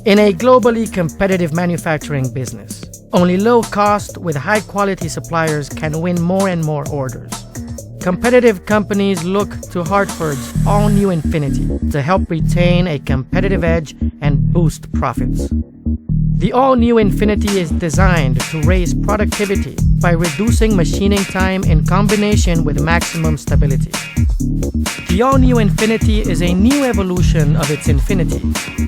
In a globally competitive manufacturing business, only low-cost with high-quality suppliers can win more and more orders. Competitive companies look to Hartford's all-new Infinity to help retain a competitive edge and boost profits. The all-new Infinity is designed to raise productivity by reducing machining time in combination with maximum stability. The all-new Infinity is a new evolution of its Infinity,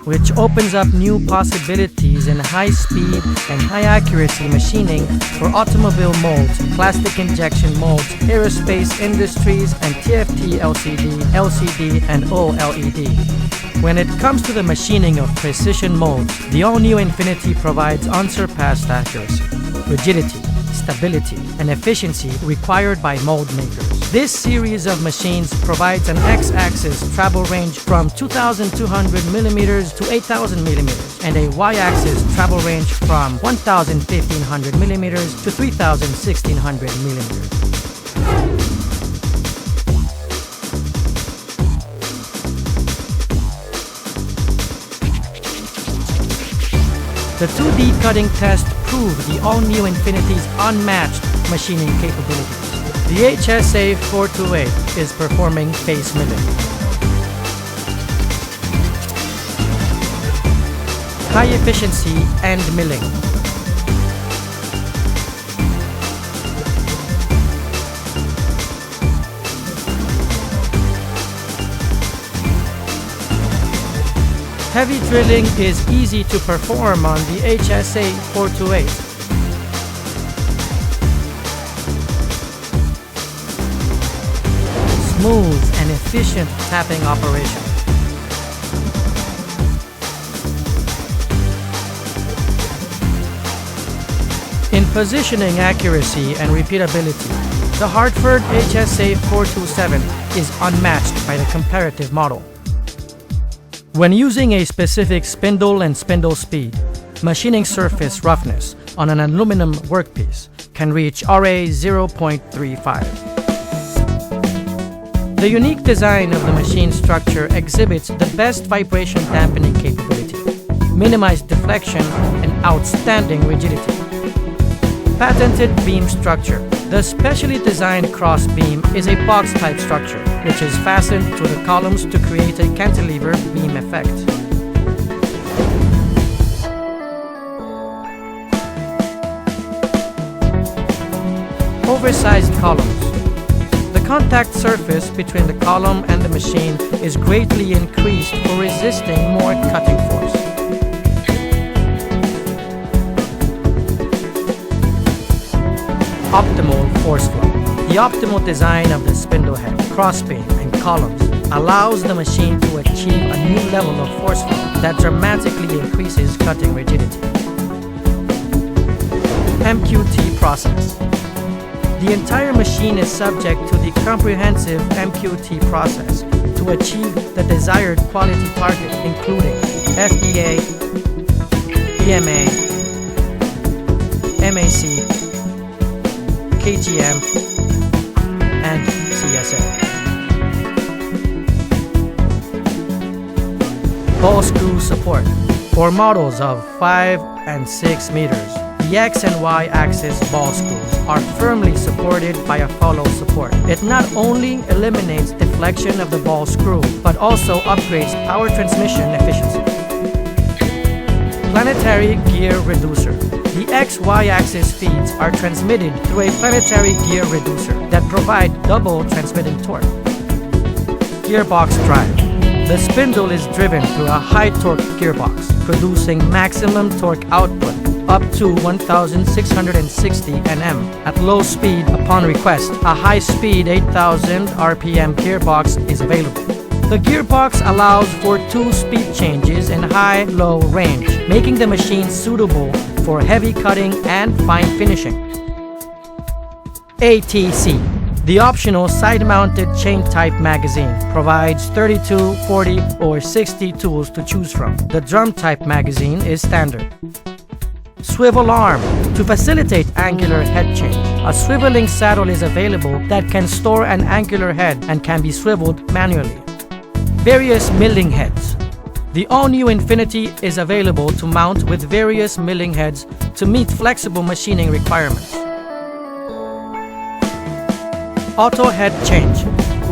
which opens up new possibilities in high-speed and high-accuracy machining for automobile molds, plastic injection molds, aerospace industries, and TFT LCD, LCD, and OLED. When it comes to the machining of precision molds, the all-new Infinity provides unsurpassed accuracy, rigidity, stability, and efficiency required by mold makers. This series of machines provides an X-axis travel range from 2,200 mm to 8,000 mm and a Y-axis travel range from 1,1500 mm to 3,1600 mm. The 2D cutting test proved the all-new Infinity's unmatched machining capabilities. The HSA 428 is performing face milling, high efficiency end milling, heavy drilling is easy to perform on the HSA 428. Smooth and efficient tapping operation. In positioning accuracy and repeatability, the Hartford HSA 427 is unmatched by the comparative model. When using a specific spindle and spindle speed, machining surface roughness on an aluminum workpiece can reach RA 0.35. The unique design of the machine structure exhibits the best vibration dampening capability, minimized deflection, and outstanding rigidity. Patented beam structure. The specially designed cross beam is a box-type structure, which is fastened to the columns to create a cantilever beam effect. Oversized columns. The contact surface between the column and the machine is greatly increased for resisting more cutting force. Optimal force flow. The optimal design of the spindle head, crossbeam, and columns allows the machine to achieve a new level of force flow that dramatically increases cutting rigidity. MQT process. The entire machine is subject to the comprehensive MQT process to achieve the desired quality target, including FDA, EMA, MAC, KGM, and CSA. Ball screw support. For models of 5 and 6 meters, the X and Y axis ball screws are firmly supported by a follow support. It not only eliminates deflection of the ball screw, but also upgrades power transmission efficiency. Planetary gear reducer. The X-Y axis feeds are transmitted through a planetary gear reducer that provide double transmitting torque. Gearbox drive. The spindle is driven through a high-torque gearbox, producing maximum torque output up to 1,660 Nm. At low speed, upon request, a high-speed 8,000 RPM gearbox is available. The gearbox allows for 2 speed changes in high-low range, making the machine suitable for heavy cutting and fine finishing. ATC. The optional side-mounted chain-type magazine provides 32, 40, or 60 tools to choose from. The drum-type magazine is standard. Swivel arm. To facilitate angular head change, a swiveling saddle is available that can store an angular head and can be swiveled manually. Various milling heads. The all-new Infinity is available to mount with various milling heads to meet flexible machining requirements. Auto head change.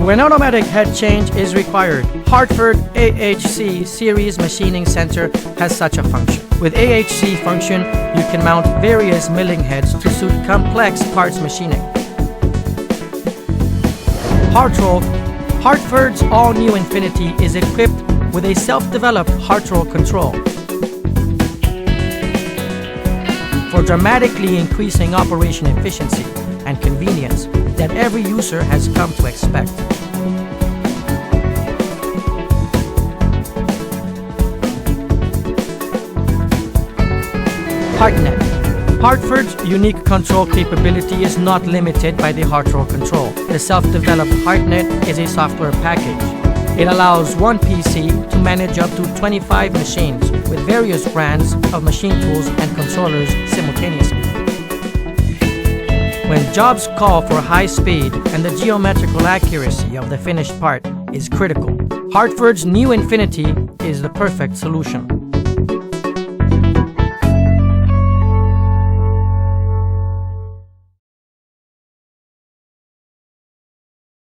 When automatic head change is required, Hartford AHC Series Machining Center has such a function. With AHC function, you can mount various milling heads to suit complex parts machining. Hartford's all-new Infinity is equipped with a self-developed heart roll control for dramatically increasing operation efficiency and convenience that every user has come to expect. HeartNet. Hartford's unique control capability is not limited by the heart roll control. The self-developed HeartNet is a software package. It allows one PC to manage up to 25 machines with various brands of machine tools and controllers simultaneously. When jobs call for high speed and the geometrical accuracy of the finished part is critical, Hartford's new Infinity is the perfect solution.